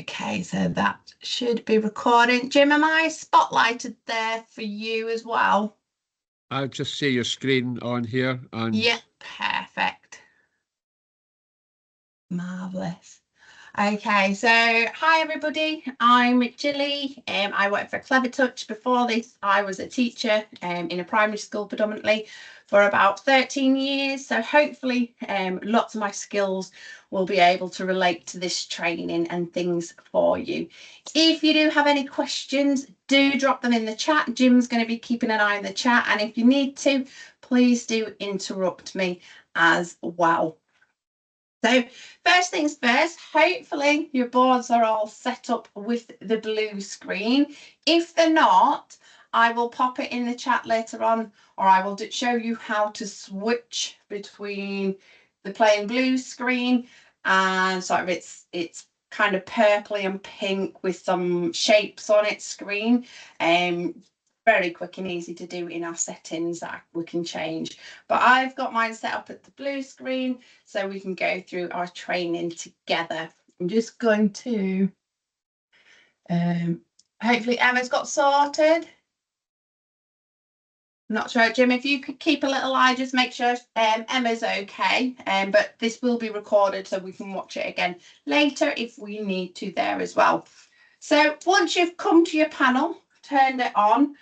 Okay, so that should be recording. Jim, am I spotlighted there for you as well? I'll just see your screen on here. And yeah, perfect. Marvellous. Okay, so hi everybody, I'm Gilly. I work for Clevertouch. Before this, I was a teacher in a primary school predominantly for about 13 years. So hopefully lots of my skills will be able to relate to this training and things for you. If you do have any questions, do drop them in the chat. Jim's going to be keeping an eye on the chat. And if you need to, please do interrupt me as well. So first things first, hopefully your boards are all set up with the blue screen. If they're not, I will pop it in the chat later on, or I will show you how to switch between the plain blue screen and sort of it's kind of purpley and pink with some shapes on its screen. Very quick and easy to do in our settings that we can change. But I've got mine set up at the blue screen so we can go through our training together. I'm just going to, hopefully Emma's got sorted. I'm not sure, Jim, if you could keep a little eye, just make sure Emma's okay. But this will be recorded so we can watch it again later if we need to there as well. So once you've come to your panel, turned it on,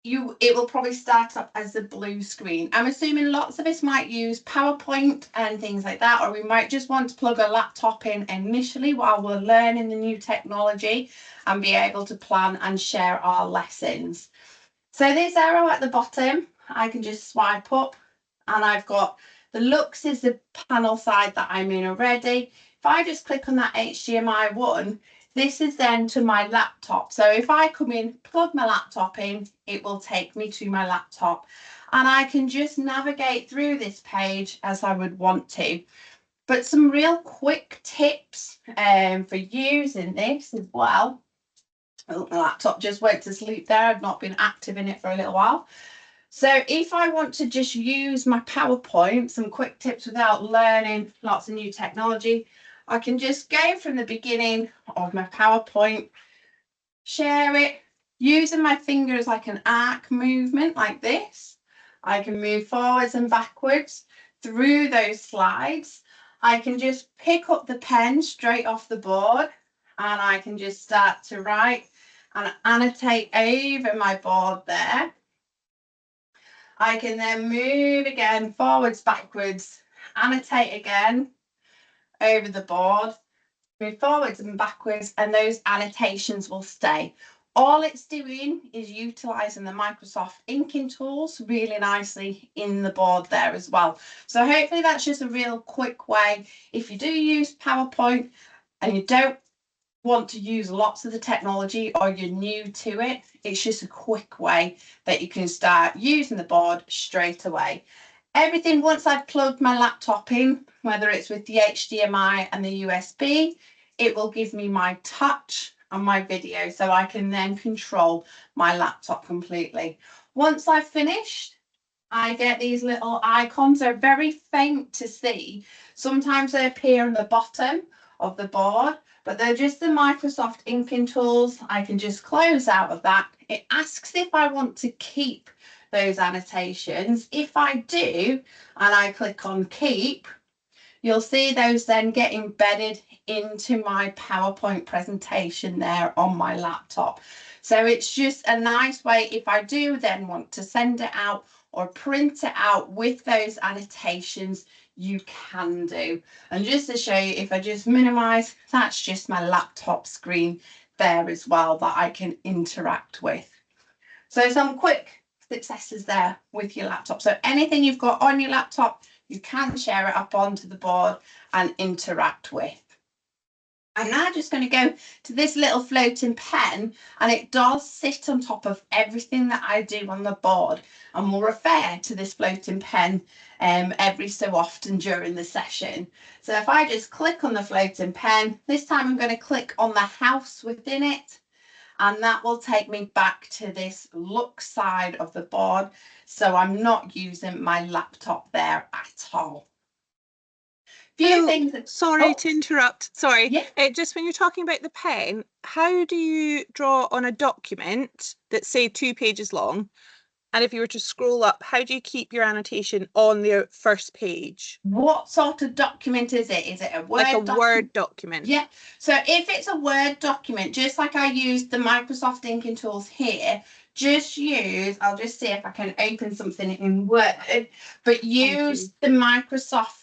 it will probably start up as the blue screen. I'm assuming lots of us might use PowerPoint and things like that, or we might just want to plug a laptop in initially while we're learning the new technology and be able to plan and share our lessons. So this arrow at the bottom, I can just swipe up and I've got the Lux is the panel side that I'm in already. If I just click on that HDMI one, this is then to my laptop. So if I come in, plug my laptop in, it will take me to my laptop. And I can just navigate through this page as I would want to. But some real quick tips for using this as well. Oh, my laptop just went to sleep there. I've not been active in it for a little while. So if I want to just use my PowerPoint, some quick tips without learning lots of new technology, I can just go from the beginning of my PowerPoint, share it, using my fingers like an arc movement like this. I can move forwards and backwards through those slides. I can just pick up the pen straight off the board and I can just start to write and annotate over my board there. I can then move again, forwards, backwards, annotate again over the board, move forwards and backwards, and those annotations will stay. All it's doing is utilising the Microsoft inking tools really nicely in the board there as well. So hopefully that's just a real quick way. If you do use PowerPoint and you don't want to use lots of the technology or you're new to it, it's just a quick way that you can start using the board straight away. Everything, once I've plugged my laptop in, whether it's with the HDMI and the USB, it will give me my touch and my video so I can then control my laptop completely. Once I've finished, I get these little icons. They're very faint to see. Sometimes they appear on the bottom of the board, but they're just the Microsoft inking tools. I can just close out of that. It asks if I want to keep those annotations. If I do, and I click on keep, you'll see those then get embedded into my PowerPoint presentation there on my laptop. So it's just a nice way if I do then want to send it out or print it out with those annotations, you can do. And just to show you, if I just minimize, that's just my laptop screen there as well that I can interact with. So some quick successes there with your laptop. So anything you've got on your laptop, you can share it up onto the board and interact with. I'm now just going to go to this little floating pen, and it does sit on top of everything that I do on the board, and we'll refer to this floating pen every so often during the session. So if I just click on the floating pen, this time I'm going to click on the house within it, and that will take me back to this look side of the board. So I'm not using my laptop there at all. If few things. Sorry to interrupt. Sorry. Yeah. Just when you're talking about the pen, how do you draw on a document that's, say, 2 pages long? And if you were to scroll up, how do you keep your annotation on the first page? What sort of document is it? Is it a Word Like a document? Word document. Yeah. So if it's a Word document, just like I used the Microsoft inking tools here, just use, I'll just see if I can open something in Word, but use the Microsoft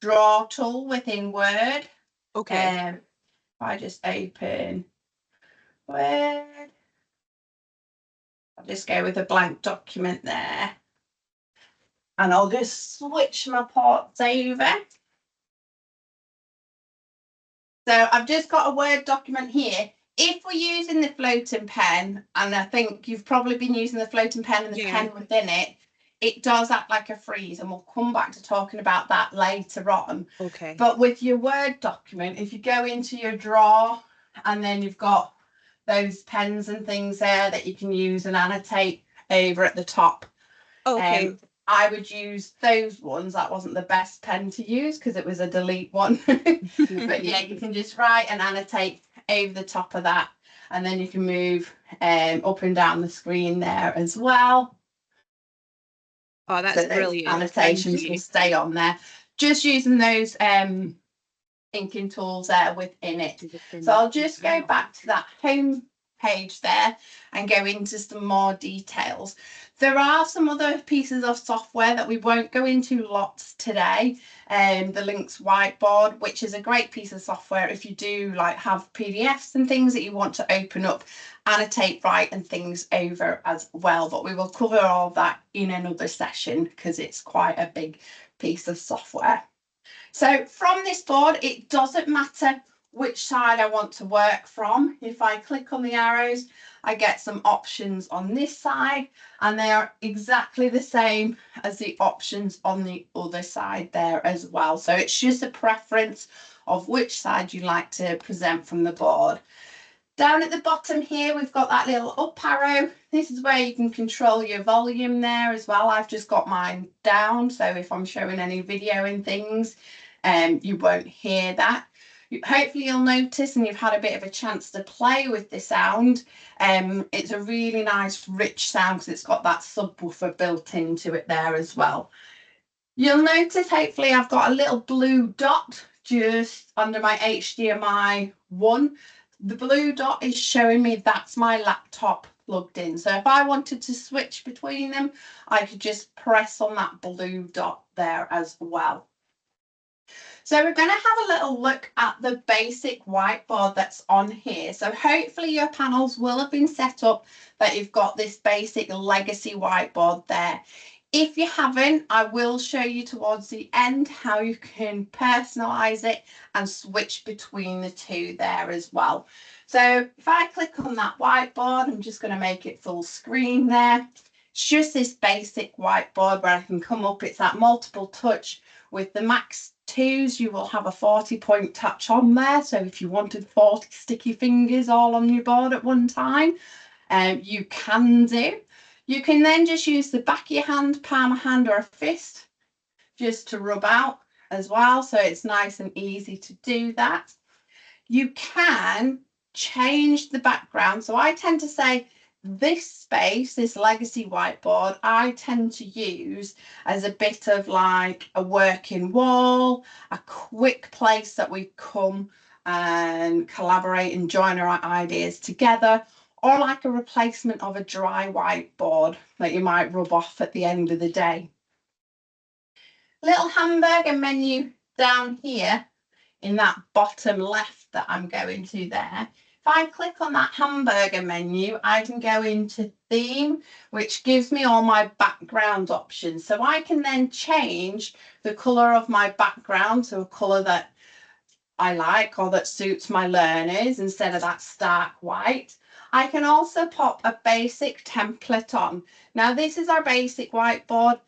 draw tool within Word. Okay. If I just open Word, I'll just go with a blank document there. And I'll just switch my ports over. So I've just got a Word document here. If we're using the floating pen, and I think you've probably been using the floating pen and the pen within it, it does act like a freeze, and we'll come back to talking about that later on. Okay. But with your Word document, if you go into your drawer and then you've got those pens and things there that you can use and annotate over at the top. Okay. I would use those ones. That wasn't the best pen to use because it was a delete one. But yeah, you can just write and annotate over the top of that. And then you can move up and down the screen there as well. Oh, that's so brilliant. Annotations will stay on there. Just using those inking tools there within it. So I'll just go back to that home page there and go into some more details. There are some other pieces of software that we won't go into lots today. The Lynx Whiteboard, which is a great piece of software if you do like have PDFs and things that you want to open up, annotate, write and things over as well. But we will cover all that in another session because it's quite a big piece of software. So from this board, it doesn't matter which side I want to work from. If I click on the arrows, I get some options on this side, and they are exactly the same as the options on the other side there as well. So it's just a preference of which side you like to present from the board. Down at the bottom here, we've got that little up arrow. This is where you can control your volume there as well. I've just got mine down, so if I'm showing any video and things, you won't hear that. Hopefully you'll notice, and you've had a bit of a chance to play with the sound. It's a really nice rich sound because it's got that subwoofer built into it there as well. You'll notice hopefully I've got a little blue dot just under my HDMI 1. The blue dot is showing me that's my laptop plugged in. So if I wanted to switch between them, I could just press on that blue dot there as well. So we're going to have a little look at the basic whiteboard that's on here. So hopefully your panels will have been set up that you've got this basic legacy whiteboard there. If you haven't, I will show you towards the end how you can personalize it and switch between the two there as well. So if I click on that whiteboard, I'm just going to make it full screen there. It's just this basic whiteboard where I can come up. It's that multiple touch. With the Max 2s, you will have a 40-point touch on there. So if you wanted 40 sticky fingers all on your board at one time, you can do. You can then just use the back of your hand, palm of hand or a fist just to rub out as well. So it's nice and easy to do that. You can change the background. So I tend to say this space, this legacy whiteboard, I tend to use as a bit of like a working wall, a quick place that we come and collaborate and join our ideas together, or like a replacement of a dry whiteboard that you might rub off at the end of the day. Little hamburger menu down here in that bottom left that I'm going to there. If I click on that hamburger menu, I can go into theme, which gives me all my background options. So I can then change the colour of my background to a colour that I like or that suits my learners instead of that stark white. I can also pop a basic template on. Now this is our basic whiteboard.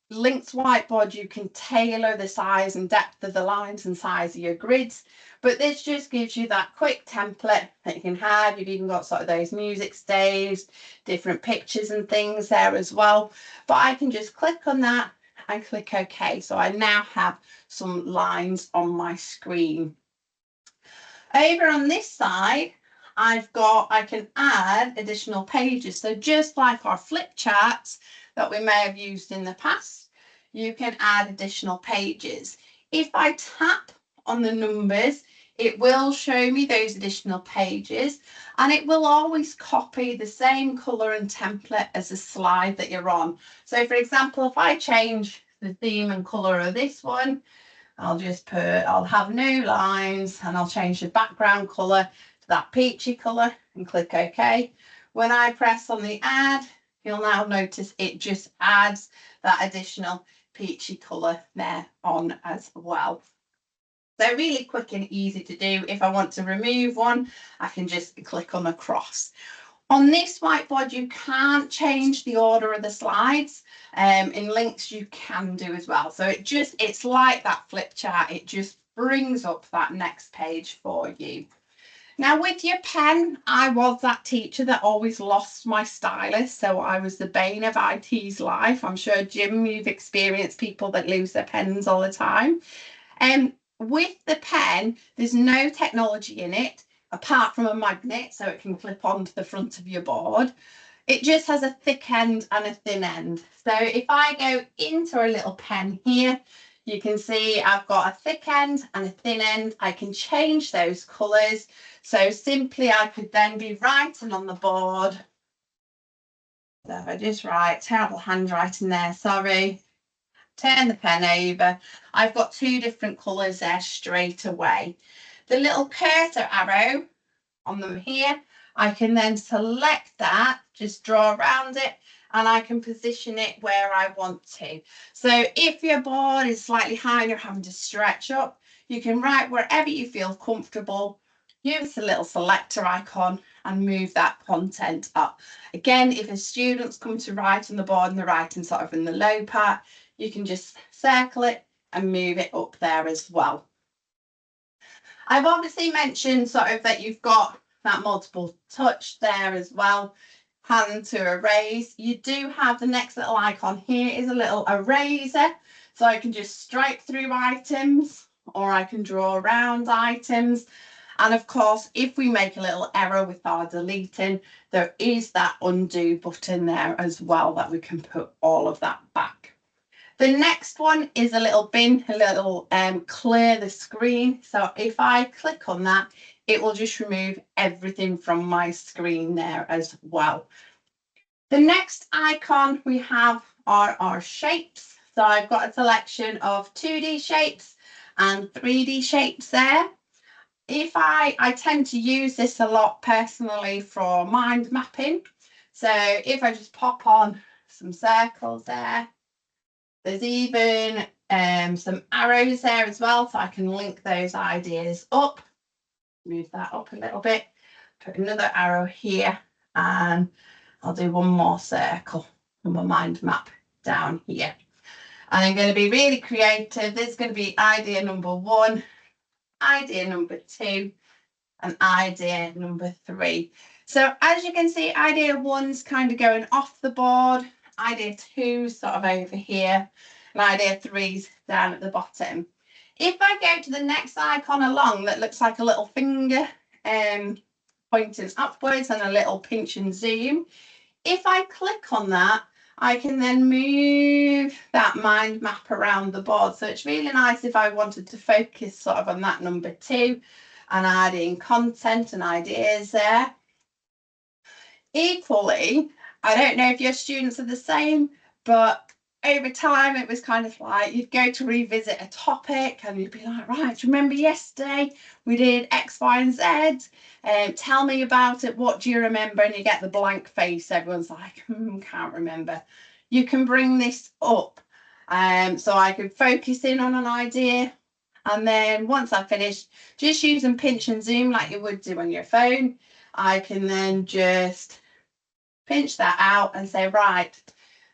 Lynx whiteboard, you can tailor the size and depth of the lines and size of your grids, but this just gives you that quick template that you can have. You've even got sort of those music staves, different pictures and things there as well. But I can just click on that and click OK. So I now have some lines on my screen. Over on this side, I can add additional pages. So just like our flip charts that we may have used in the past, you can add additional pages. If I tap on the numbers, it will show me those additional pages, and it will always copy the same colour and template as the slide that you're on. So for example, if I change the theme and colour of this one, I'll have no lines, and I'll change the background colour to that peachy colour and click OK. When I press on the add, you'll now notice it just adds that additional peachy colour there on as well. So really quick and easy to do. If I want to remove one, I can just click on the cross. On this whiteboard, you can't change the order of the slides. In links, you can do as well. So it's like that flip chart. It just brings up that next page for you. Now with your pen, I was that teacher that always lost my stylus. So I was the bane of IT's life. I'm sure, Jim, you've experienced people that lose their pens all the time. With the pen, there's no technology in it, apart from a magnet, so it can clip onto the front of your board. It just has a thick end and a thin end. So if I go into a little pen here, you can see I've got a thick end and a thin end. I can change those colours. So simply I could then be writing on the board. So if I just write, terrible handwriting there, sorry. Turn the pen over. I've got two different colours there straight away. The little cursor arrow on them here, I can then select that, just draw around it, and I can position it where I want to. So if your board is slightly high and you're having to stretch up, you can write wherever you feel comfortable. Use the little selector icon and move that content up. Again, if a student's come to write on the board and they're writing sort of in the low part, you can just circle it and move it up there as well. I've obviously mentioned sort of that you've got that multiple touch there as well. Hand to erase. You do have the next little icon here is a little eraser. So I can just strike through items, or I can draw around items. And of course, if we make a little error with our deleting, there is that undo button there as well that we can put all of that back. The next one is a little bin, a little clear the screen. So if I click on that, it will just remove everything from my screen there as well. The next icon we have are our shapes. So I've got a selection of 2D shapes and 3D shapes there. If I tend to use this a lot personally for mind mapping. So if I just pop on some circles there, there's even some arrows there as well, so I can link those ideas up. Move that up a little bit, put another arrow here, and I'll do one more circle on my mind map down here. And I'm going to be really creative. There's going to be idea number 1, idea number 2, and idea number 3. So as you can see, idea 1's kind of going off the board, idea 2's sort of over here, and idea 3's down at the bottom. If I go to the next icon along that looks like a little finger pointing upwards and a little pinch and zoom, if I click on that, I can then move that mind map around the board. So it's really nice if I wanted to focus sort of on that number 2 and adding content and ideas there. Equally, I don't know if your students are the same, but over time it was kind of like you'd go to revisit a topic and you'd be like, right, do you remember yesterday we did X, Y, and Z? Tell me about it. What do you remember? And you get the blank face. Everyone's like, can't remember. You can bring this up. So I could focus in on an idea. And then once I finish, just using pinch and zoom like you would do on your phone, I can then just pinch that out and say, right,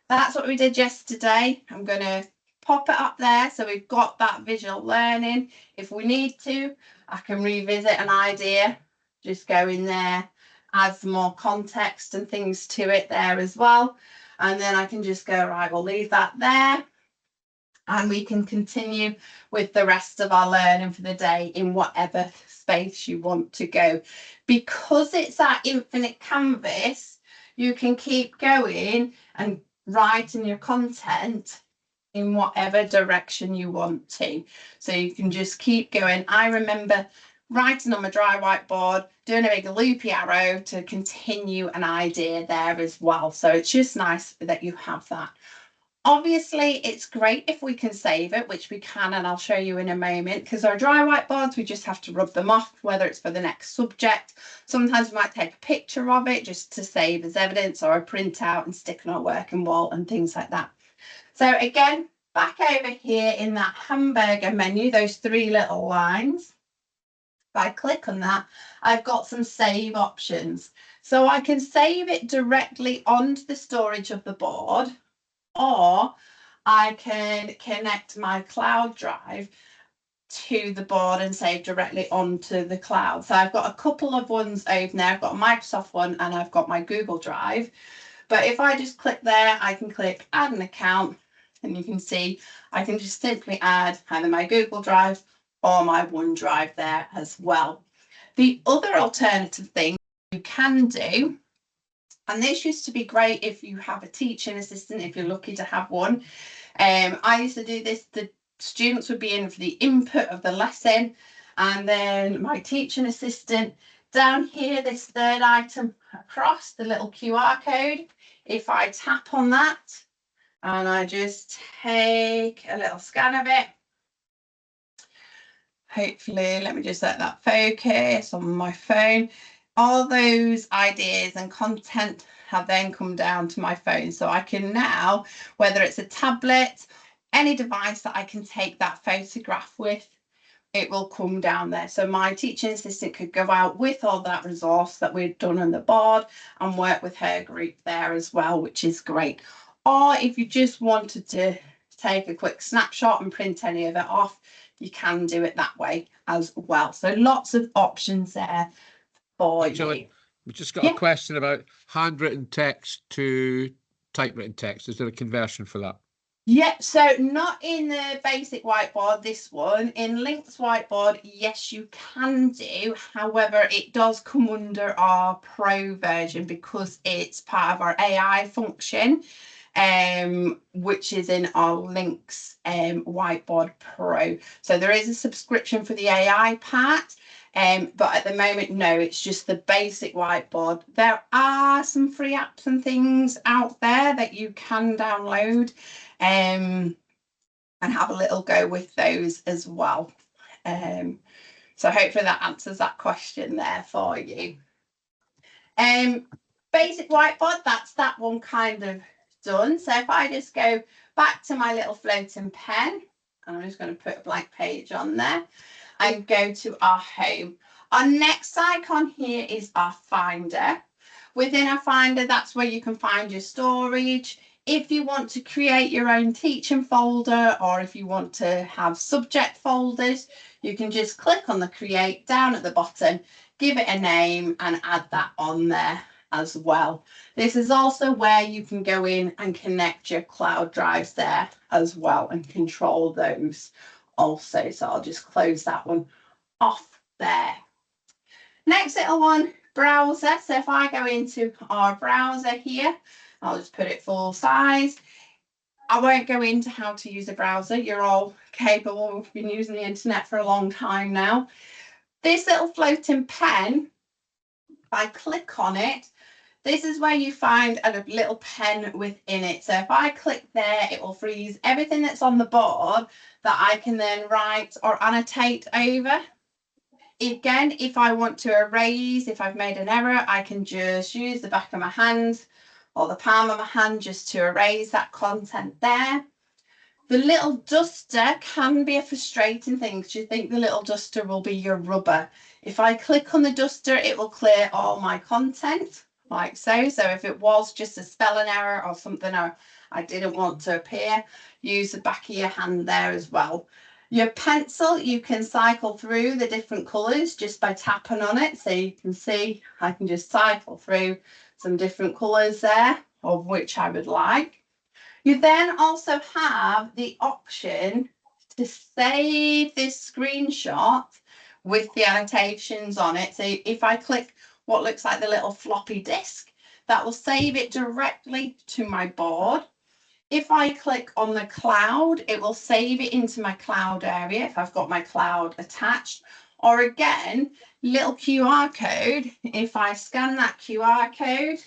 that's what we did yesterday. I'm going to pop it up there. So we've got that visual learning. If we need to, I can revisit an idea, just go in there, add some more context and things to it there as well. And then I can just go, right, we'll leave that there. and we can continue with the rest of our learning for the day in whatever space you want to go. Because it's that infinite canvas, you can keep going and writing your content in whatever direction you want to. So you can just keep going. I remember writing on my dry whiteboard, doing a big loopy arrow to continue an idea there as well. So it's just nice that you have that. Obviously, it's great if we can save it, which we can, and I'll show you in a moment, because our dry whiteboards, we just have to rub them off, whether it's for the next subject. Sometimes we might take a picture of it just to save as evidence, or a print out and stick on our working wall and things like that. So again, back over here in that hamburger menu, those three little lines, if I click on that, I've got some save options. So I can save it directly onto the storage of the board, or I can connect my cloud drive to the board and save directly onto the cloud. So I've got a couple of ones open there. I've got a Microsoft one and I've got my Google Drive. But if I just click there, I can click add an account, and you can see I can just simply add either my Google Drive or my OneDrive there as well. The other alternative thing you can do, and this used to be great if you have a teaching assistant, if you're lucky to have one. I used to do this, the students would be in for the input of the lesson, and then my teaching assistant down here, this third item across, the little QR code, if I tap on that and I just take a little scan of it, hopefully, let me just let that focus on my phone. All those ideas and content have then come down to my phone. So I can now, whether it's a tablet, any device that I can take that photograph with, it will come down there. So my teaching assistant could go out with all that resource that we've done on the board and work with her group there as well, which is great. Or if you just wanted to take a quick snapshot and print any of it off, you can do it that way as well. So lots of options there for you. We've just got a question about handwritten text to typewritten text. Is there a conversion for that? Yep, so not in the basic whiteboard, this one. In Link's whiteboard, yes, you can do. However, it does come under our Pro version because it's part of our AI function, which is in our Link's Whiteboard Pro. So there is a subscription for the AI part. But at the moment, no, it's just the basic whiteboard. There are some free apps and things out there that you can download and have a little go with those as well. So hopefully that answers that question there for you. Basic whiteboard, that's that one kind of done. So if I just go back to my little floating pen, and I'm just going to put a blank page on there and go to our home. Our next icon here is our Finder. Within our Finder, that's where you can find your storage. If you want to create your own teaching folder, or if you want to have subject folders, you can just click on the create down at the bottom, give it a name and add that on there as well. This is also where you can go in and connect your cloud drives there as well and control those also. So I'll just close that one off there. Next little one, browser. So if I go into our browser here, I'll just put it full size. I won't go into how to use a browser. You're all capable. We've been using the internet for a long time now. This little floating pen, if I click on it, this is where you find a little pen within it. So if I click there, it will freeze everything that's on the board that I can then write or annotate over. Again, if I want to erase, if I've made an error, I can just use the back of my hand or the palm of my hand just to erase that content there. The little duster can be a frustrating thing because you think the little duster will be your rubber. If I click on the duster, it will clear all my content like so. So if it was just a spelling error or something I didn't want to appear, use the back of your hand there as well. Your pencil, you can cycle through the different colours just by tapping on it. So you can see I can just cycle through some different colours there of which I would like. You then also have the option to save this screenshot with the annotations on it. So if I click what looks like the little floppy disk, that will save it directly to my board. If I click on the cloud, it will save it into my cloud area if I've got my cloud attached. Or again, little QR code, if I scan that QR code,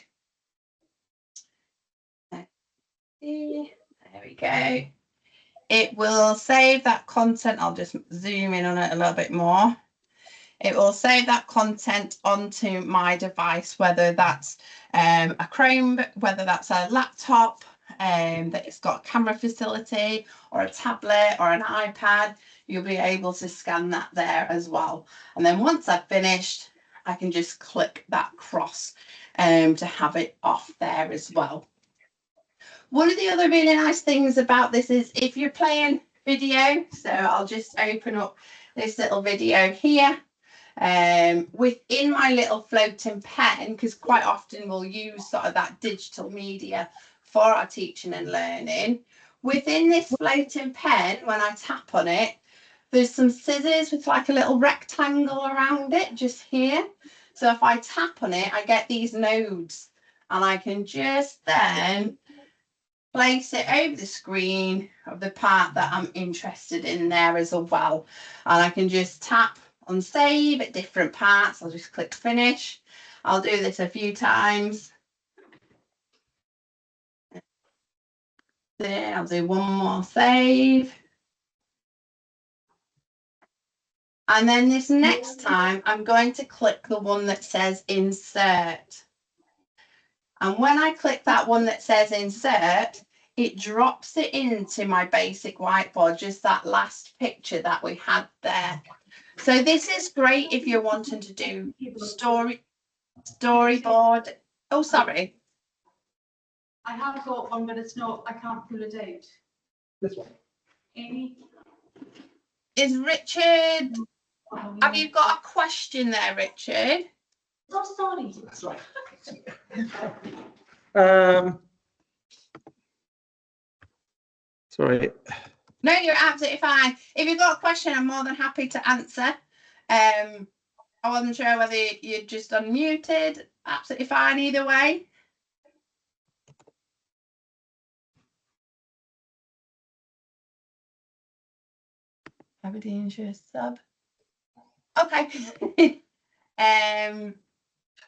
there we go. It will save that content. I'll just zoom in on it a little bit more. It will save that content onto my device, whether that's a Chrome, whether that's a laptop, that it's got a camera facility, or a tablet or an iPad. You'll be able to scan that there as well. And then once I've finished, I can just click that cross to have it off there as well. One of the other really nice things about this is if you're playing video, so I'll just open up this little video here. Within my little floating pen, because quite often we'll use sort of that digital media for our teaching and learning. Within this floating pen, when I tap on it, there's some scissors with like a little rectangle around it just here. So if I tap on it, I get these nodes, and I can just then place it over the screen of the part that I'm interested in there as well. And I can just tap on save at different parts. I'll just click finish. I'll do this a few times. Then I'll do one more save. And then this next time, I'm going to click the one that says insert. And when I click that one that says insert, it drops it into my basic whiteboard, just that last picture that we had there. So this is great if you're wanting to do storyboard. Oh, sorry. I have got one, but it's not, I can't pull it out. This one. Amy? Is Richard, have you got a question there, Richard? Oh, sorry. That's right. Sorry. No, you're absolutely fine. If you've got a question, I'm more than happy to answer. I wasn't sure whether you're just unmuted. Absolutely fine either way. Aberdeenshire sub. Okay.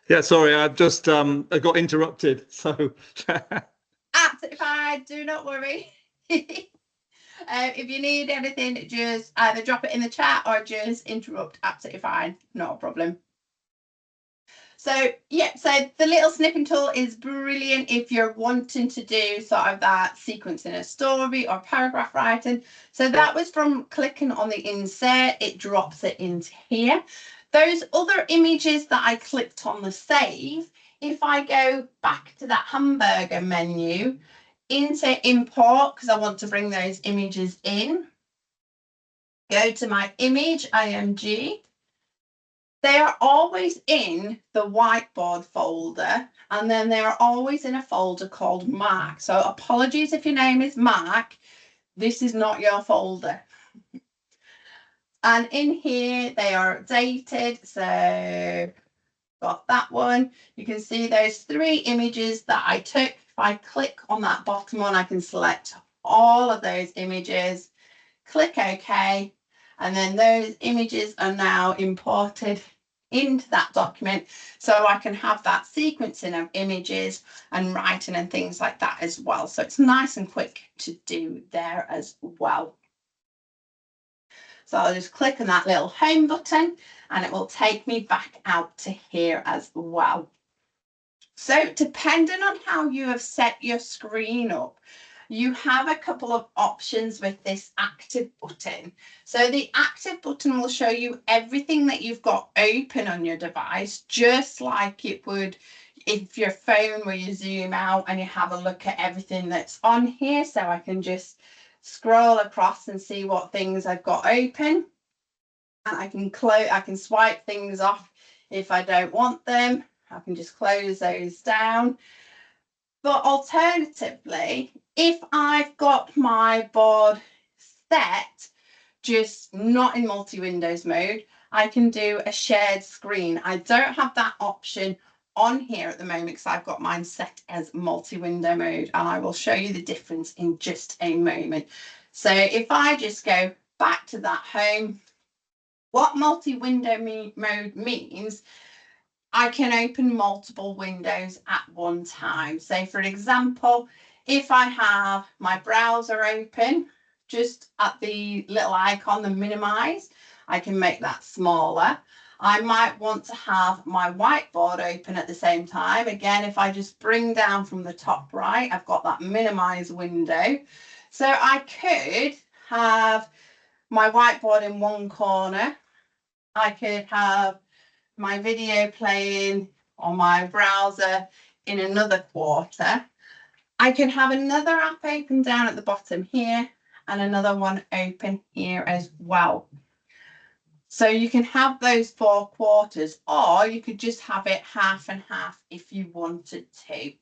Yeah, sorry, I just I got interrupted. So Absolutely fine. Do not worry. If you need anything, just either drop it in the chat or just interrupt. Absolutely fine. Not a problem. So yeah, so the little snipping tool is brilliant if you're wanting to do sort of that sequence in a story or paragraph writing. So that was from clicking on the insert, it drops it into here. Those other images that I clicked on the save, if I go back to that hamburger menu into import, because I want to bring those images in, go to my image IMG. They are always in the whiteboard folder, and then they are always in a folder called Mark. So apologies if your name is Mark, this is not your folder. And in here they are updated. So got that one. You can see those 3 images that I took. If I click on that bottom one, I can select all of those images, click OK, and then those images are now imported into that document, so I can have that sequencing of images and writing and things like that as well. So it's nice and quick to do there as well. So I'll just click on that little home button and it will take me back out to here as well. So depending on how you have set your screen up, you have a couple of options with this active button. So the active button will show you everything that you've got open on your device, just like it would if your phone where you zoom out and you have a look at everything that's on here. So I can just scroll across and see what things I've got open. And I can swipe things off if I don't want them. I can just close those down. But alternatively, If I've got my board set, just not in multi-windows mode, I can do a shared screen. I don't have that option on here at the moment because I've got mine set as multi-window mode, and I will show you the difference in just a moment. So if I just go back to that home, what multi-window mode means, I can open multiple windows at one time. So for example, if I have my browser open, just at the little icon, the minimize, I can make that smaller. I might want to have my whiteboard open at the same time. Again, if I just bring down from the top right, I've got that minimize window. So I could have my whiteboard in one corner. I could have my video playing on my browser in another quarter. I can have another app open down at the bottom here and another one open here as well. So you can have those 4 quarters, or you could just have it half and half if you wanted to.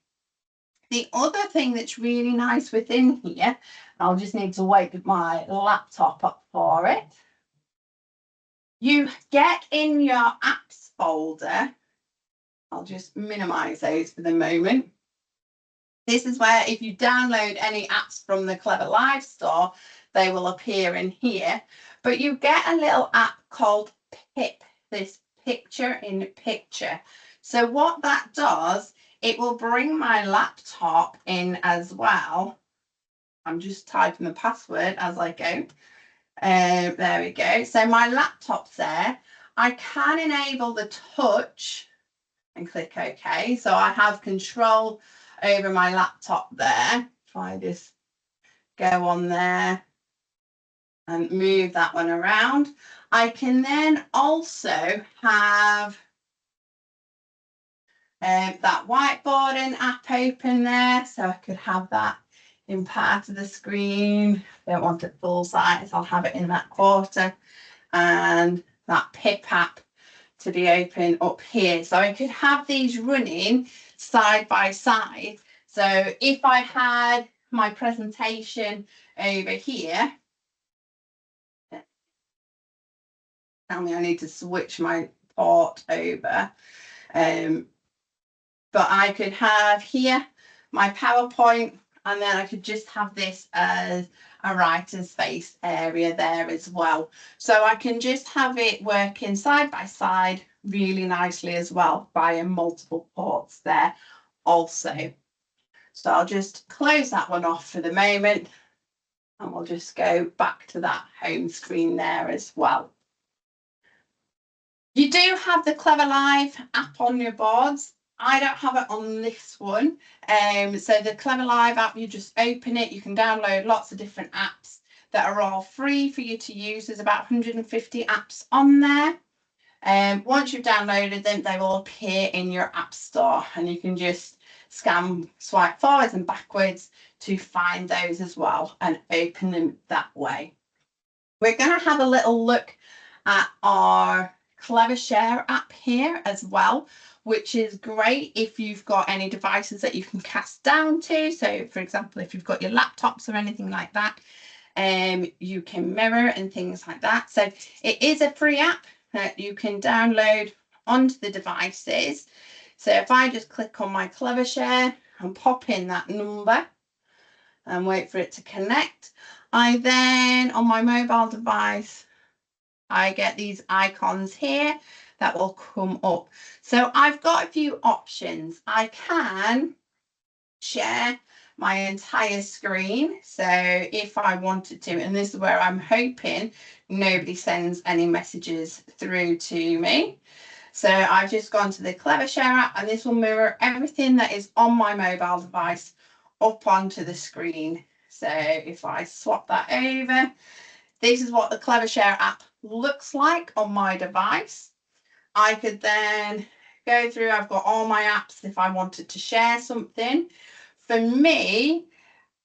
The other thing that's really nice within here, I'll just need to wake my laptop up for it. You get in your apps folder, I'll just minimize those for the moment. This is where if you download any apps from the Clever Live store, they will appear in here. But you get a little app called Pip, this picture in picture. So what that does, it will bring my laptop in as well. I'm just typing the password as I go. There we go. So my laptop's there. I can enable the touch and click OK. So I have control over my laptop there. If I just go on there and move that one around, I can then also have that whiteboarding app open there. So I could have that in part of the screen. Don't want it full size, I'll have it in that quarter. And that Pip app to be open up here. So I could have these running side by side. So if I had my presentation over here, tell me I need to switch my port over. But I could have here my PowerPoint, and then I could just have this as a writer's space area there as well. So I can just have it working side by side really nicely as well via multiple ports there also. So I'll just close that one off for the moment, and we'll just go back to that home screen there as well. You do have the Clever Live app on your boards. I don't have it on this one. So the Clever Live app, you just open it. You can download lots of different apps that are all free for you to use. There's about 150 apps on there. Once you've downloaded them, they will appear in your app store, and you can just swipe forwards and backwards to find those as well and open them that way. We're going to have a little look at our Clever Share app here as well, which is great if you've got any devices that you can cast down to. So for example, if you've got your laptops or anything like that, you can mirror and things like that. So it is a free app that you can download onto the devices. So if I just click on my Clever Share and pop in that number and wait for it to connect, I then on my mobile device, I get these icons here that will come up. So I've got a few options. I can share my entire screen. So if I wanted to, and this is where I'm hoping nobody sends any messages through to me. So I've just gone to the Clever Share app, and this will mirror everything that is on my mobile device up onto the screen. So if I swap that over, this is what the Clever Share app looks like on my device. I could then go through, I've got all my apps if I wanted to share something. For me,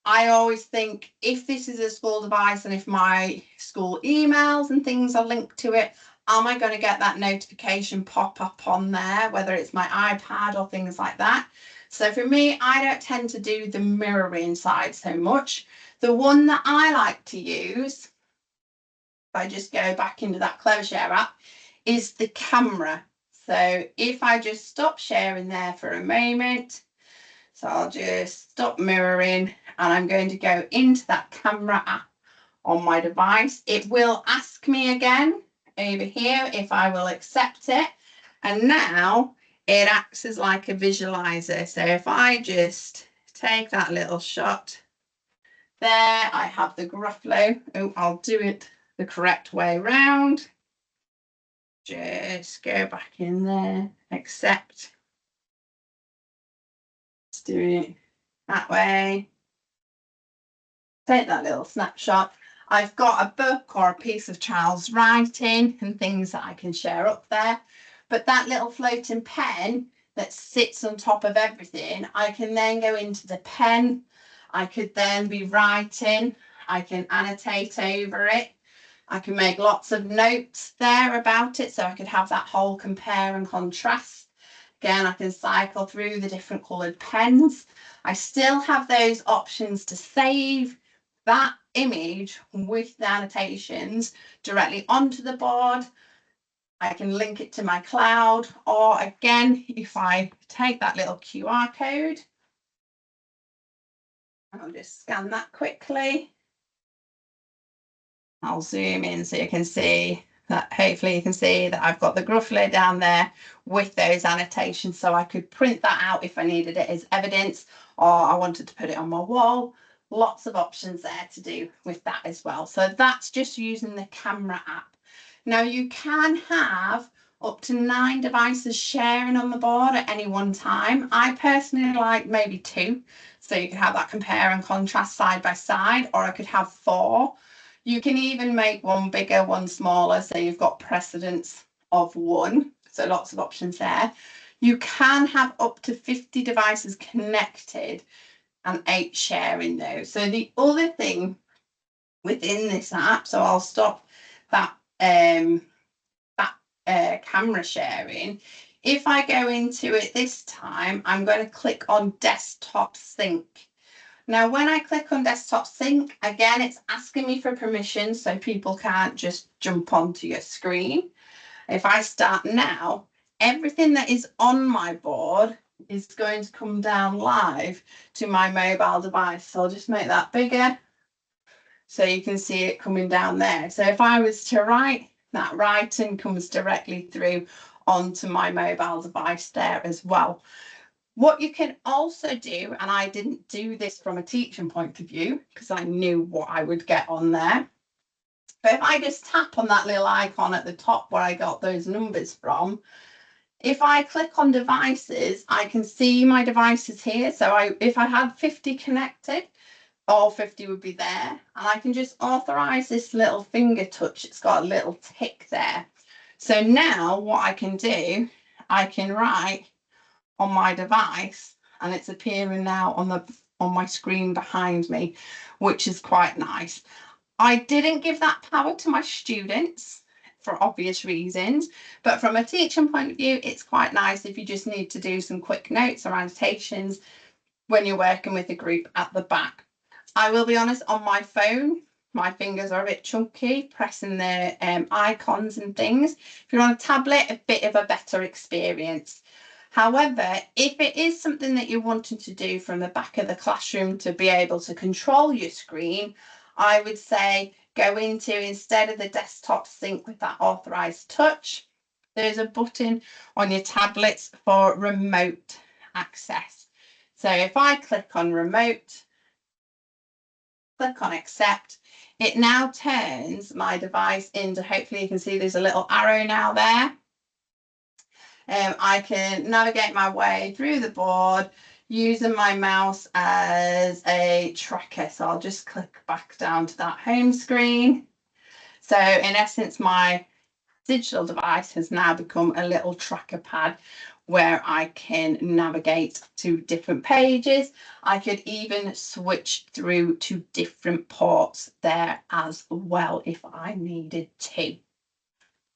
I always think if this is a school device and if my school emails and things are linked to it, am I going to get that notification pop up on there, whether it's my iPad or things like that? So for me, I don't tend to do the mirroring side so much. The one that I like to use, if I just go back into that Clevershare app, is the camera. So if I just stop sharing there for a moment, so I'll just stop mirroring and I'm going to go into that camera app on my device. It will ask me again over here if I will accept it. And now it acts as like a visualizer. So if I just take that little shot there, I have the Gruffalo. Oh, I'll do it the correct way around. Just go back in there, accept. Let's do it that way. Take that little snapshot. I've got a book or a piece of child's writing and things that I can share up there. But that little floating pen that sits on top of everything, I can then go into the pen. I could then be writing. I can annotate over it. I can make lots of notes there about it. So I could have that whole compare and contrast. Again, I can cycle through the different coloured pens. I still have those options to save that image with the annotations directly onto the board. I can link it to my cloud, or again, if I take that little QR code, I'll just scan that quickly. I'll zoom in so you can see that. Hopefully you can see that I've got the Gruffalo down there with those annotations, so I could print that out if I needed it as evidence, or I wanted to put it on my wall. Lots of options there to do with that as well. So that's just using the camera app. Now you can have up to 9 devices sharing on the board at any one time. I personally like maybe 2, so you can have that compare and contrast side by side, or I could have 4. You can even make one bigger, one smaller, so you've got precedence of 1. So lots of options there. You can have up to 50 devices connected and 8 sharing those. So the other thing within this app, so I'll stop that camera sharing. If I go into it this time, I'm going to click on desktop sync. Now, when I click on desktop sync, again, it's asking me for permission, so people can't just jump onto your screen. If I start now, everything that is on my board is going to come down live to my mobile device. So I'll just make that bigger so you can see it coming down there. So if I was to write, that writing comes directly through onto my mobile device there as well. What you can also do, and I didn't do this from a teaching point of view because I knew what I would get on there, but if I just tap on that little icon at the top where I got those numbers from, if I click on devices, I can see my devices here. So if I had 50 connected, all 50 would be there. And I can just authorize this little finger touch. It's got a little tick there. So now what I can do, I can write on my device and it's appearing now on my screen behind me, which is quite nice. I didn't give that power to my students for obvious reasons, but from a teaching point of view, it's quite nice if you just need to do some quick notes or annotations when you're working with a group at the back. I will be honest, on my phone, my fingers are a bit chunky pressing the icons and things. If you're on a tablet, a bit of a better experience. However, if it is something that you're wanting to do from the back of the classroom to be able to control your screen, I would say go into, instead of the desktop sync with that authorized touch, there's a button on your tablets for remote access. So if I click on remote, click on accept, it now turns my device into, hopefully you can see there's a little arrow now there. I can navigate my way through the board using my mouse as a tracker. So I'll just click back down to that home screen. So in essence, my digital device has now become a little tracker pad where I can navigate to different pages. I could even switch through to different ports there as well if I needed to.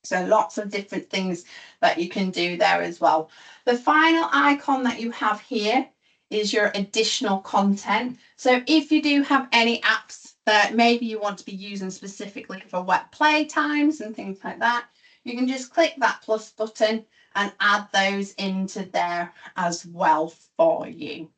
So lots of different things that you can do there as well. The final icon that you have here is your additional content. So if you do have any apps that maybe you want to be using specifically for wet play times and things like that, you can just click that plus button and add those into there as well for you.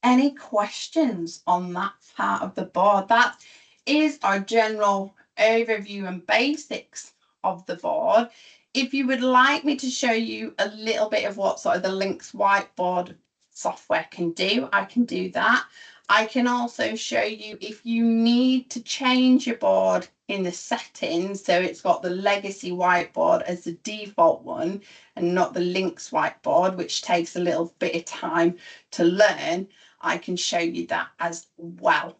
Any questions on that part of the board? That is our general overview and basics of the board. If you would like me to show you a little bit of what sort of the Links whiteboard software can do, I can do that. I can also show you if you need to change your board in the settings, so it's got the legacy whiteboard as the default one and not the Links whiteboard, which takes a little bit of time to learn. I can show you that as well.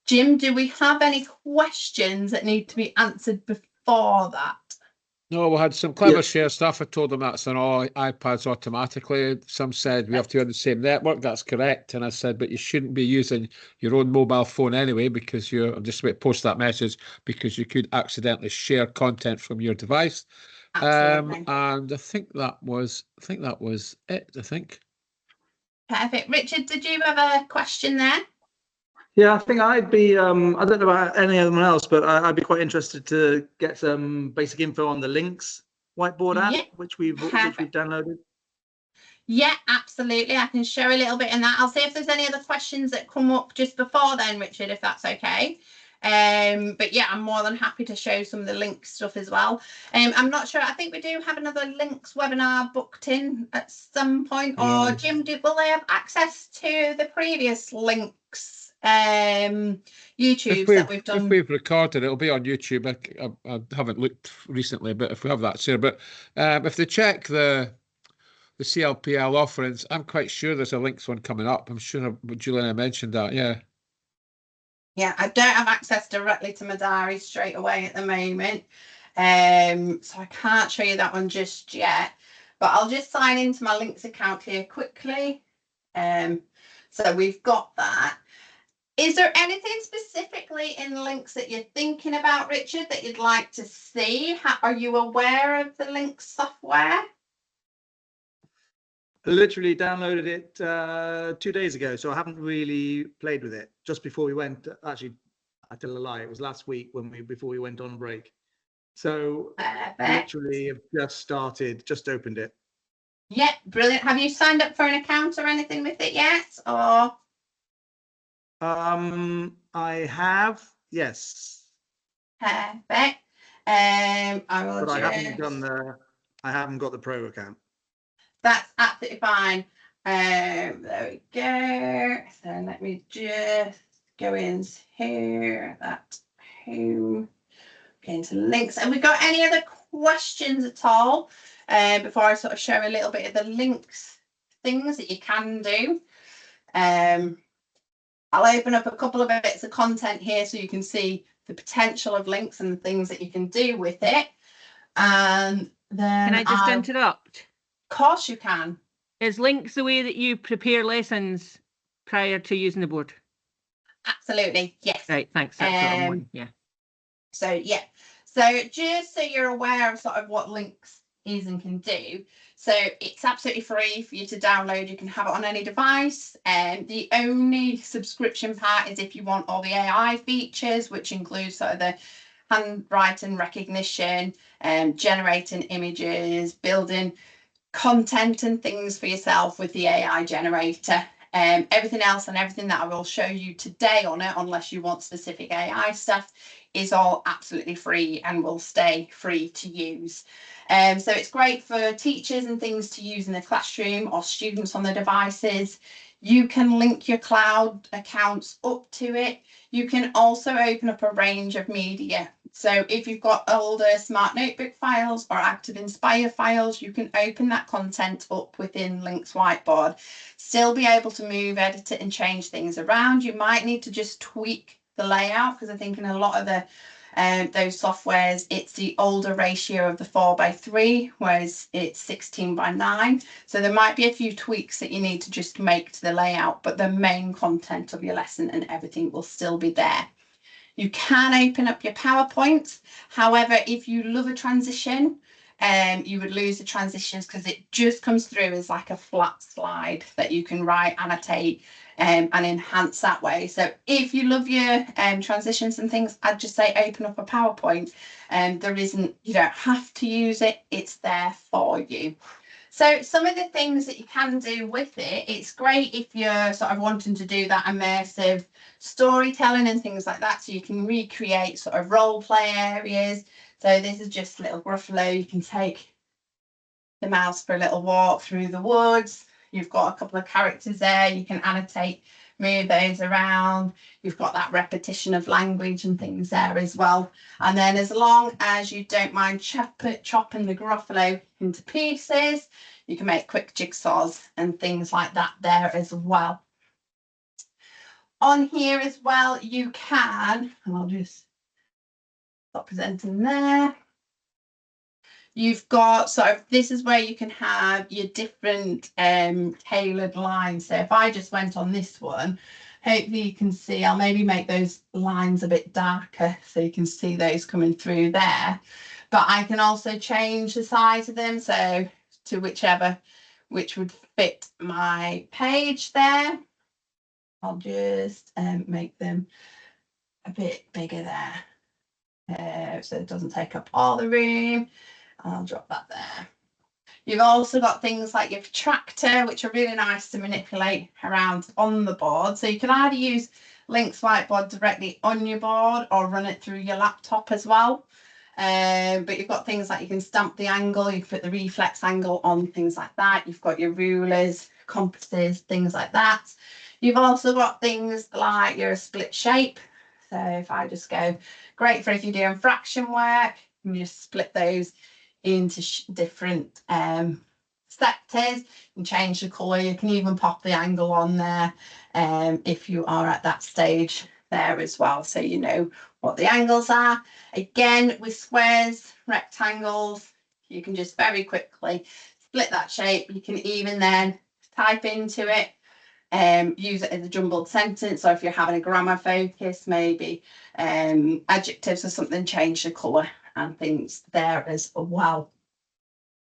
Jim, do we have any questions that need to be answered before that? No, we had some clever share stuff. I told them that's on all iPads automatically. Some said we have to be on the same network. That's correct. And I said, but you shouldn't be using your own mobile phone anyway, because I'm just about to post that message, because you could accidentally share content from your device. Absolutely. And I think that was it, I think. Perfect. Richard, did you have a question there? Yeah, I think I'd be, I don't know about anyone else, but I'd be quite interested to get some basic info on the Links whiteboard app, which we've downloaded. Yeah, absolutely. I can show a little bit in that. I'll see if there's any other questions that come up just before then, Richard, if that's okay. But yeah, I'm more than happy to show some of the Links stuff as well. I'm not sure. I think we do have another Links webinar booked in at some point. Or Jim, will they have access to the previous Links YouTubes that we've done? If we've recorded, it'll be on YouTube. I haven't looked recently, but if we have that, Sarah. But if they check the CLPL offerings, I'm quite sure there's a Links one coming up. I'm sure Juliana mentioned that. Yeah. Yeah, I don't have access directly to my diary straight away at the moment. So I can't show you that one just yet. But I'll just sign into my Links account here quickly. So we've got that. Is there anything specifically in Links that you're thinking about, Richard, that you'd like to see? Are you aware of the Links software? I literally downloaded it 2 days ago, so I haven't really played with it. Just before we went, actually, I tell a lie, it was last week before we went on break. So literally have just opened it. Yeah, brilliant. Have you signed up for an account or anything with it yet? Or I have, yes. perfect. I will. But I haven't got the Pro account. That's absolutely fine. There we go. So let me just go into that home, go into Links. Have we got any other questions at all? Before I sort of show a little bit of the Links things that you can do. I'll open up a couple of bits of content here so you can see the potential of Links and the things that you can do with it. And then can I just interrupt? Of course you can. Is Links the way that you prepare lessons prior to using the board? Absolutely, yes. Right, thanks. That's what I'm wondering. Yeah. So yeah, so just so you're aware of sort of what Links is and can do. So it's absolutely free for you to download. You can have it on any device. The only subscription part is if you want all the AI features, which includes sort of the handwriting recognition, generating images, building content and things for yourself with the AI generator. Everything else and everything that I will show you today on it, unless you want specific AI stuff, is all absolutely free and will stay free to use. So it's great for teachers and things to use in the classroom or students on their devices. You can link your cloud accounts up to it. You can also open up a range of media. So if you've got older Smart Notebook files or Active Inspire files, you can open that content up within Links Whiteboard. Still be able to move, edit it and change things around. You might need to just tweak the layout, because I think in a lot of the those softwares, it's the older ratio of the 4:3, whereas it's 16:9. So there might be a few tweaks that you need to just make to the layout, but the main content of your lesson and everything will still be there. You can open up your PowerPoint. However, if you love a transition, you would lose the transitions because it just comes through as like a flat slide that you can write, annotate, and enhance that way. So if you love your transitions and things, I'd just say open up a PowerPoint. There isn't, you don't have to use it, it's there for you. So some of the things that you can do with it, it's great if you're sort of wanting to do that immersive storytelling and things like that. So you can recreate sort of role play areas. So this is just a little Gruffalo. You can take the mouse for a little walk through the woods. You've got a couple of characters there. You can annotate, move those around. You've got that repetition of language and things there as well. And then as long as you don't mind chopping the Gruffalo into pieces, you can make quick jigsaws and things like that there as well. On here as well, you can, and I'll just stop presenting there. You've got sort of, this is where you can have your different tailored lines. So if I just went on this one, hopefully you can see, I'll maybe make those lines a bit darker so you can see those coming through there. But I can also change the size of them, so to which would fit my page there. I'll just make them a bit bigger there, so it doesn't take up all the room. I'll drop that there. You've also got things like your protractor, which are really nice to manipulate around on the board. So you can either use Link's whiteboard directly on your board or run it through your laptop as well. But you've got things like you can stamp the angle, you can put the reflex angle on, things like that. You've got your rulers, compasses, things like that. You've also got things like your split shape. So if I just go, great for if you're doing fraction work, you can just split those into different sectors and change the colour. You can even pop the angle on there if you are at that stage there as well, so you know what the angles are. Again, with squares, rectangles, you can just very quickly split that shape. You can even then type into it, use it as a jumbled sentence. So if you're having a grammar focus, maybe adjectives or something, change the colour and things there as well.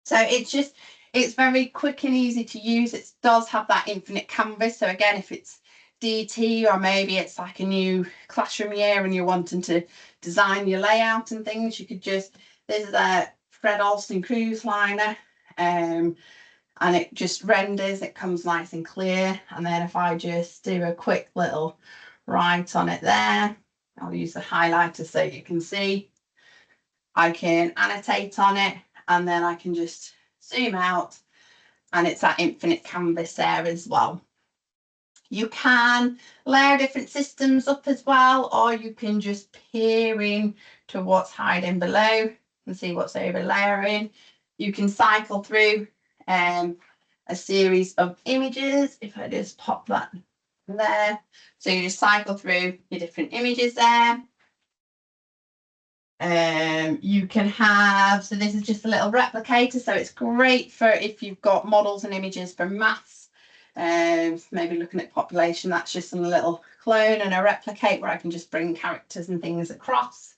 So it's very quick and easy to use. It does have that infinite canvas. So again, if it's DT or maybe it's like a new classroom year and you're wanting to design your layout and things, you could just, this is a Fred Alston cruise liner, and it just renders, it comes nice and clear. And then if I just do a quick little write on it there, I'll use the highlighter so you can see. I can annotate on it and then I can just zoom out and it's that infinite canvas there as well. You can layer different systems up as well, or you can just peer in to what's hiding below and see what's over layering. You can cycle through a series of images. If I just pop that there, so you just cycle through your different images there. You can have, so this is just a little replicator, so it's great for if you've got models and images for maths, maybe looking at population. That's just a little clone and a replicate where I can just bring characters and things across.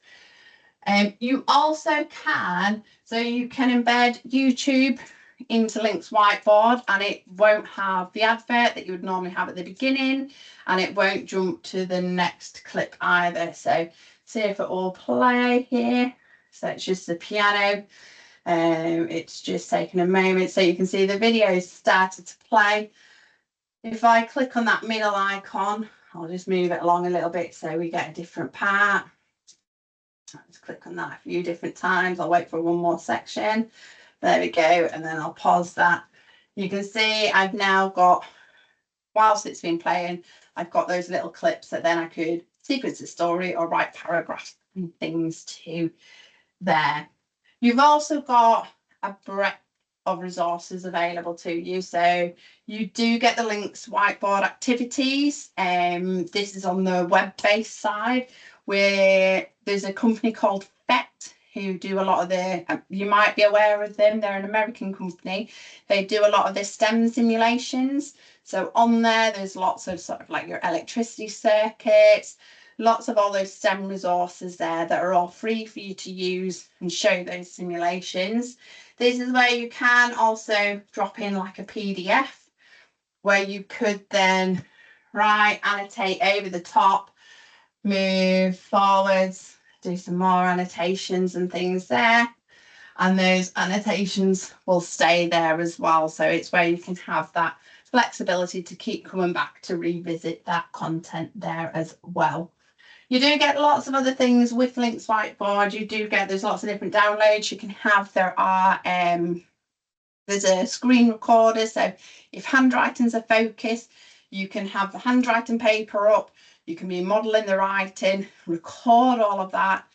You also can, so you can embed YouTube into Link's whiteboard and it won't have the advert that you would normally have at the beginning, and it won't jump to the next clip either. So see if it will play here. So it's just the piano. It's just taking a moment so you can see the video started to play. If I click on that middle icon, I'll just move it along a little bit so we get a different part. I'll just click on that a few different times. I'll wait for one more section. There we go, and then I'll pause that. You can see I've now got, whilst it's been playing, I've got those little clips that then I could sequence the story or write paragraphs and things to there. You've also got a breadth of resources available to you. So you do get the Link's whiteboard activities. This is on the web-based side where there's a company called FET who do a lot of the, you might be aware of them, they're an American company. They do a lot of the STEM simulations. So on there's lots of sort of like your electricity circuits, lots of all those STEM resources there that are all free for you to use and show those simulations. This is where you can also drop in like a PDF where you could then write, annotate over the top, move forwards, do some more annotations and things there. And those annotations will stay there as well. So it's where you can have that flexibility to keep coming back to revisit that content there as well. You do get lots of other things with Links Whiteboard. You do get, there's lots of different downloads you can have. There's a screen recorder. So if handwriting's a focus, you can have the handwriting paper up. You can be modelling the writing, record all of that,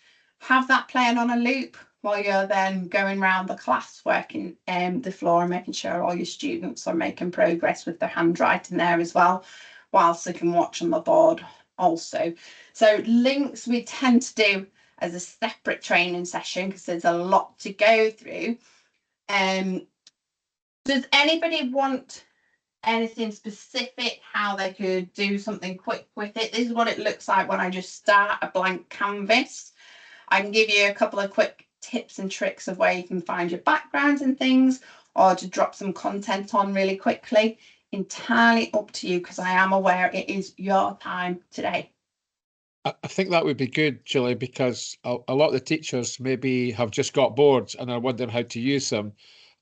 have that playing on a loop while you're then going around the class working the floor and making sure all your students are making progress with their handwriting there as well, whilst they can watch on the board also. So links we tend to do as a separate training session because there's a lot to go through. Does anybody want anything specific, how they could do something quick with it? This is what it looks like when I just start a blank canvas. I can give you a couple of quick tips and tricks of where you can find your backgrounds and things, or to drop some content on really quickly. Entirely up to you, because I am aware it is your time today. I think that would be good, Gilly, because a lot of the teachers maybe have just got boards and are wondering how to use them.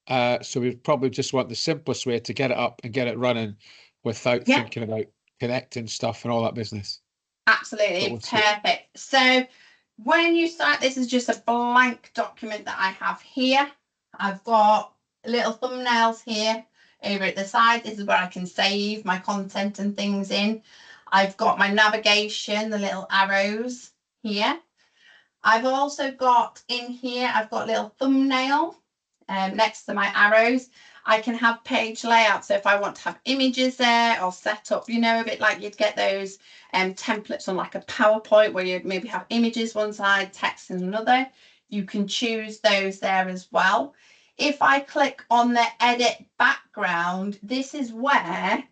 So we probably just want the simplest way to get it up and get it running without thinking about connecting stuff and all that business. Absolutely, perfect. So when you start, this is just a blank document that I have here. I've got little thumbnails here over at the side. This is where I can save my content and things in. I've got my navigation, the little arrows here. I've also got in here, I've got little thumbnail next to my arrows. I can have page layout. So if I want to have images there, I'll set up, you know, a bit like you'd get those templates on like a PowerPoint where you'd maybe have images one side, text in another. You can choose those there as well. If I click on the edit background, this is where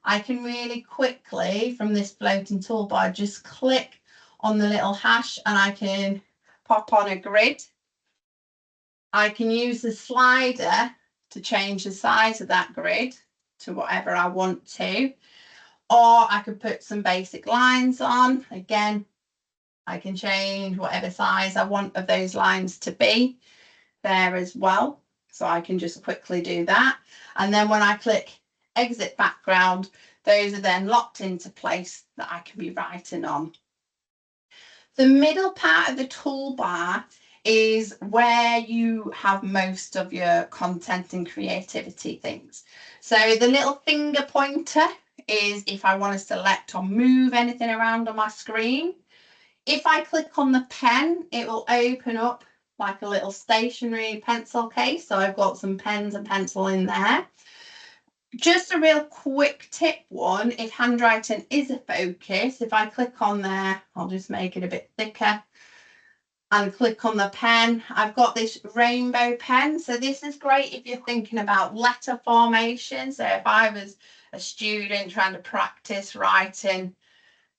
I can really quickly, from this floating toolbar, just click on the little hash and I can pop on a grid. I can use the slider to change the size of that grid to whatever I want to, or I could put some basic lines on. Again, I can change whatever size I want of those lines to be there as well. So I can just quickly do that. And then when I click exit background, those are then locked into place that I can be writing on. The middle part of the toolbar is where you have most of your content and creativity things. So the little finger pointer is if I want to select or move anything around on my screen. If I click on the pen, it will open up like a little stationery pencil case. So I've got some pens and pencil in there. Just a real quick tip one, if handwriting is a focus, if I click on there, I'll just make it a bit thicker and click on the pen. I've got this rainbow pen. So this is great if you're thinking about letter formation. So if I was a student trying to practice writing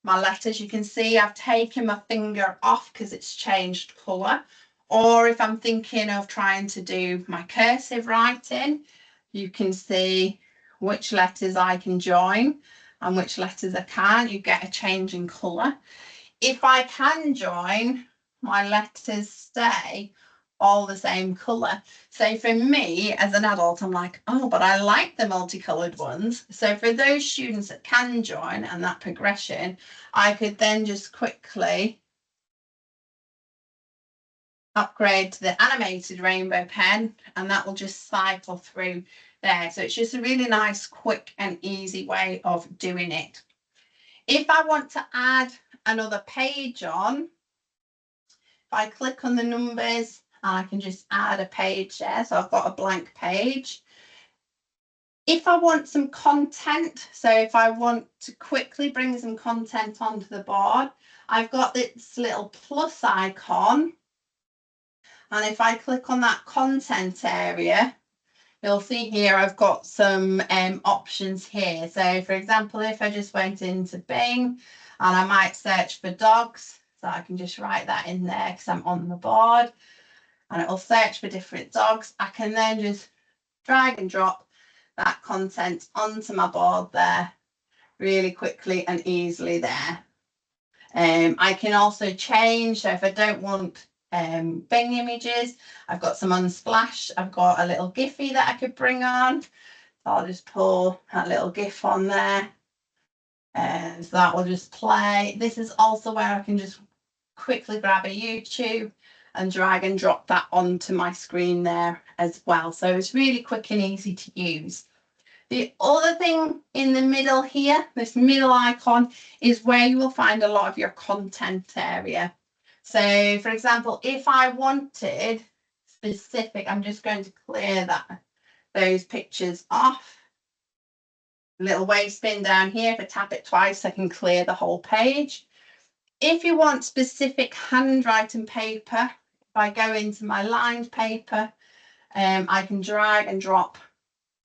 my letters, you can see I've taken my finger off because it's changed colour. Or if I'm thinking of trying to do my cursive writing, you can see which letters I can join and which letters I can't. You get a change in colour. If I can join, my letters stay all the same colour. So for me as an adult, I'm like, oh, but I like the multicoloured ones. So for those students that can join and that progression, I could then just quickly upgrade to the animated rainbow pen, and that will just cycle through there. So it's just a really nice, quick and easy way of doing it. If I want to add another page on, if I click on the numbers, I can just add a page there. So I've got a blank page. If I want some content, so if I want to quickly bring some content onto the board, I've got this little plus icon. And if I click on that content area, you'll see here I've got some options here. So for example, if I just went into Bing and I might search for dogs. So I can just write that in there because I'm on the board, and it will search for different dogs. I can then just drag and drop that content onto my board there really quickly and easily there. I can also change, so if I don't want Bing images, I've got some Unsplash, I've got a little Giphy that I could bring on. So I'll just pull that little GIF on there, and so that will just play. This is also where I can just quickly grab a YouTube and drag and drop that onto my screen there as well. So it's really quick and easy to use. The other thing in the middle here, this middle icon, is where you will find a lot of your content area. So for example, if I wanted specific, I'm just going to clear those pictures off. Little wave spin down here. If I tap it twice, I can clear the whole page. If you want specific handwriting paper, if I go into my lined paper, I can drag and drop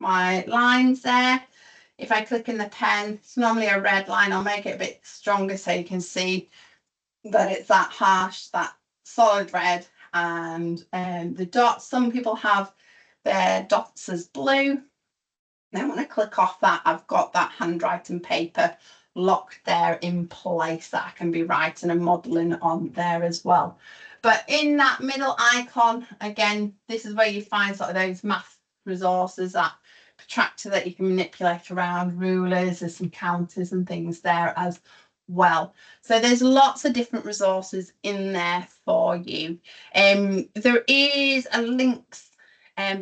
my lines there. If I click in the pen, it's normally a red line. I'll make it a bit stronger so you can see that it's that harsh, that solid red. And the dots, some people have their dots as blue. Then when I click off that, I've got that handwriting paper locked there in place that I can be writing and modelling on there as well. But in that middle icon, again, this is where you find sort of those math resources, that protractor that you can manipulate around, rulers, there's some counters and things there as well. So there's lots of different resources in there for you. There is a links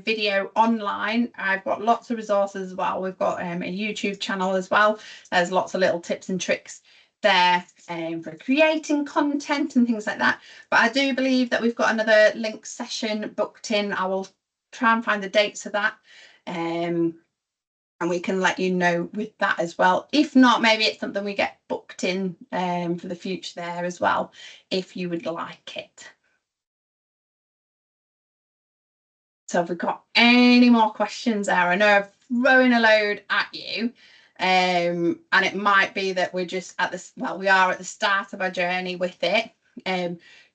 video online. I've got lots of resources as well. We've got a YouTube channel as well. There's lots of little tips and tricks there for creating content and things like that. But I do believe that we've got another link session booked in. I will try and find the dates of that, and we can let you know with that as well. If not, maybe it's something we get booked in for the future there as well, if you would like it. So if we've got any more questions there, I know I'm throwing a load at you, and it might be that we're just at this, well, we are at the start of our journey with it.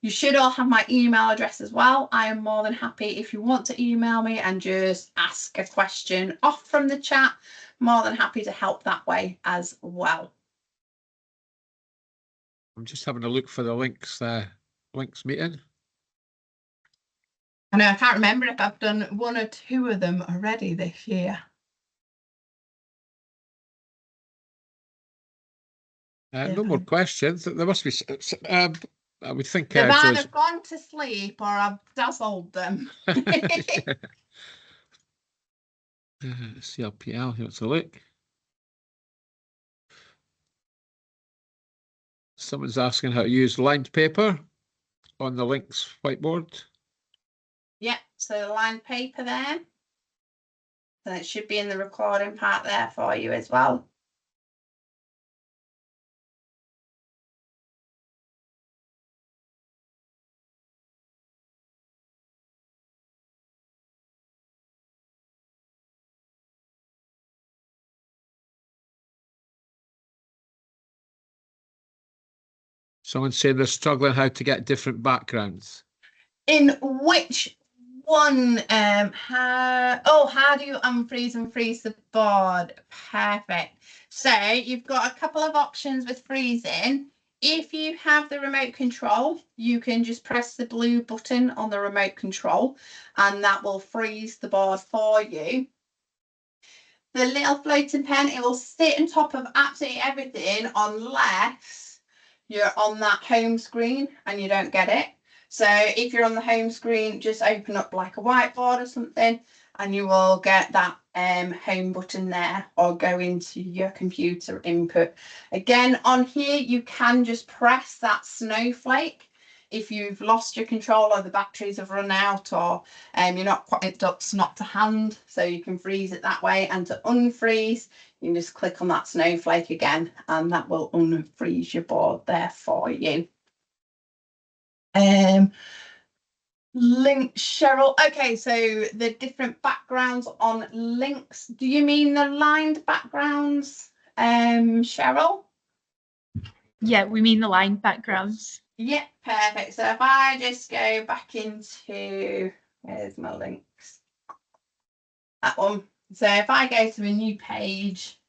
You should all have my email address as well. I am more than happy if you want to email me and just ask a question off from the chat. More than happy to help that way as well. I'm just having a look for the links meeting. I know, I can't remember if I've done 1 or 2 of them already this year. No more questions. There must be. I would think. They've either gone to sleep or I've dazzled them. CLPL. Let's a look. Someone's asking how to use lined paper on the links whiteboard. Yep, so the lined paper there. And it should be in the recording part there for you as well. Someone's saying they're struggling how to get different backgrounds. In which one? How do you unfreeze and freeze the board? Perfect. So you've got a couple of options with freezing. If you have the remote control, you can just press the blue button on the remote control and that will freeze the board for you. The little floating pen, it will sit on top of absolutely everything unless you're on that home screen and you don't get it. So if you're on the home screen, just open up like a whiteboard or something and you will get that home button there, or go into your computer input. Again, on here, you can just press that snowflake if you've lost your control or the batteries have run out, or you're not quite, it's not to hand, so you can freeze it that way. And to unfreeze, you can just click on that snowflake again and that will unfreeze your board there for you. Link, Cheryl. Okay, so the different backgrounds on links. Do you mean the lined backgrounds, Cheryl? Yeah, we mean the line backgrounds. Yeah, perfect. So if I just go back into, where's my links? That one. So if I go to a new page,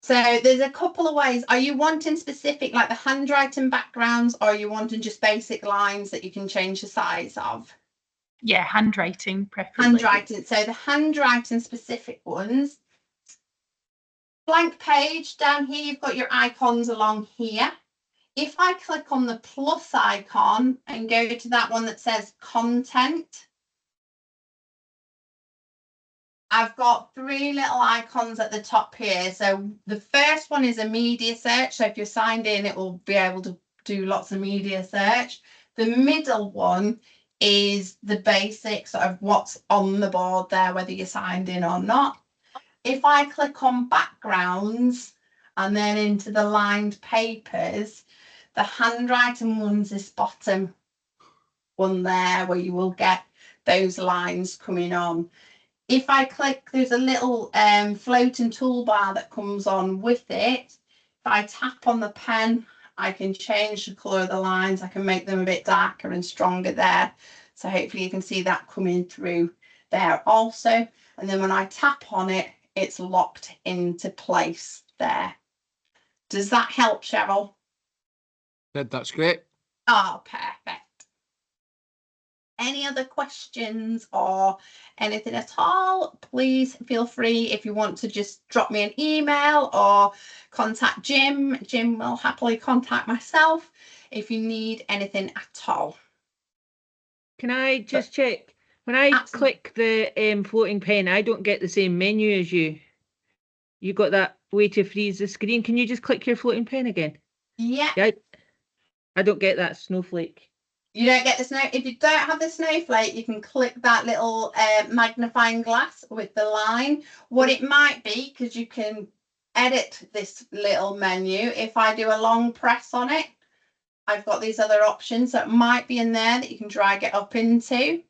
so there's a couple of ways. Are you wanting specific, like the handwriting backgrounds, or are you wanting just basic lines that you can change the size of? Yeah, handwriting preferably. Handwriting. So the handwriting specific ones. Blank page down here, you've got your icons along here. If I click on the plus icon and go to that one that says content, I've got 3 little icons at the top here. So the first one is a media search. So if you're signed in, it will be able to do lots of media search. The middle one is the basics of what's on the board there, whether you're signed in or not. If I click on backgrounds and then into the lined papers, the handwriting one's this bottom one there where you will get those lines coming on. If I click, there's a little floating toolbar that comes on with it. If I tap on the pen, I can change the colour of the lines. I can make them a bit darker and stronger there. So hopefully you can see that coming through there also. And then when I tap on it, it's locked into place there. Does that help, Cheryl? That's great. Oh, perfect. Any other questions or anything at all, please feel free if you want to just drop me an email or contact Jim. Jim will happily contact myself if you need anything at all. Can I just check? When I Absolutely. click the floating pen, I don't get the same menu as you. You got that way to freeze the screen. Can you just click your floating pen again? Yeah. Yeah, I don't get that snowflake. You don't get the snow. If you don't have the snowflake, you can click that little magnifying glass with the line. What it might be, because you can edit this little menu. If I do a long press on it, I've got these other options that might be in there that you can drag it up into.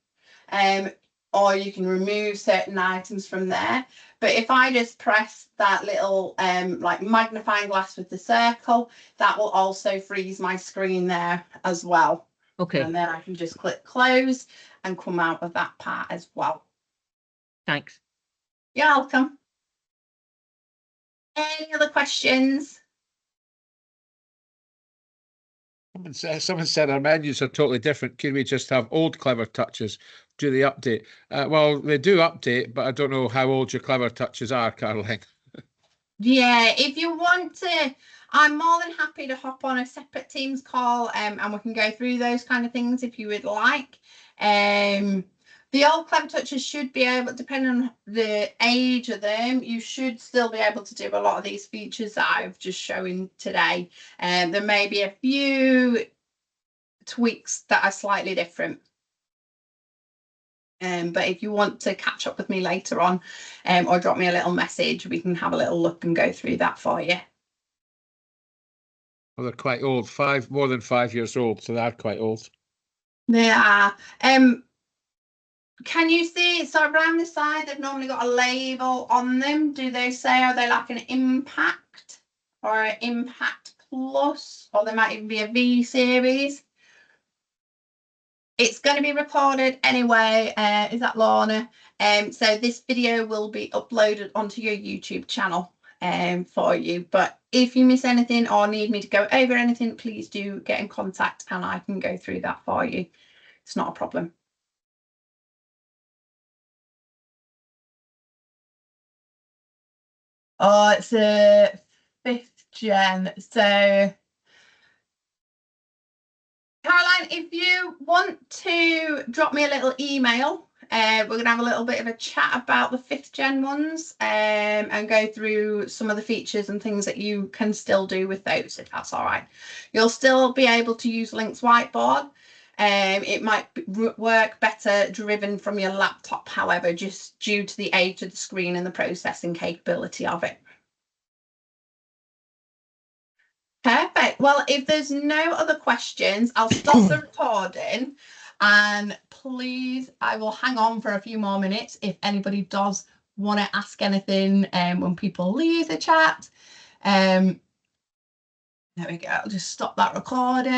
Or you can remove certain items from there. But if I just press that little like magnifying glass with the circle, that will also freeze my screen there as well. Okay. And then I can just click close and come out of that part as well. Thanks. You're welcome. Any other questions? Someone said our menus are totally different. Can we just have old Clevertouches? Do they update? Well, they do update, but I don't know how old your Clevertouches are, Caroline. Yeah, if you want to, I'm more than happy to hop on a separate Teams call and we can go through those kind of things if you would like. The old Clevertouches should be able, depending on the age of them, you should still be able to do a lot of these features that I've just shown today. There may be a few tweaks that are slightly different. But if you want to catch up with me later on or drop me a little message, we can have a little look and go through that for you. Well, they're quite old, more than 5 years old, so they're quite old. They are. Can you see, so around the side, they've normally got a label on them. Do they say, are they like an Impact or an Impact Plus, or they might even be a V series? It's going to be recorded anyway. Is that Lorna? So this video will be uploaded onto your YouTube channel for you. But if you miss anything or need me to go over anything, please do get in contact and I can go through that for you. It's not a problem. Oh, it's a 5th gen. So Caroline, if you want to drop me a little email, we're going to have a little bit of a chat about the 5th gen ones and go through some of the features and things that you can still do with those, if that's all right. You'll still be able to use Link's whiteboard. It might work better driven from your laptop, however, just due to the age of the screen and the processing capability of it. Perfect. Well, if there's no other questions, I'll stop the recording and please, I will hang on for a few more minutes if anybody does want to ask anything when people leave the chat. There we go. I'll just stop that recording.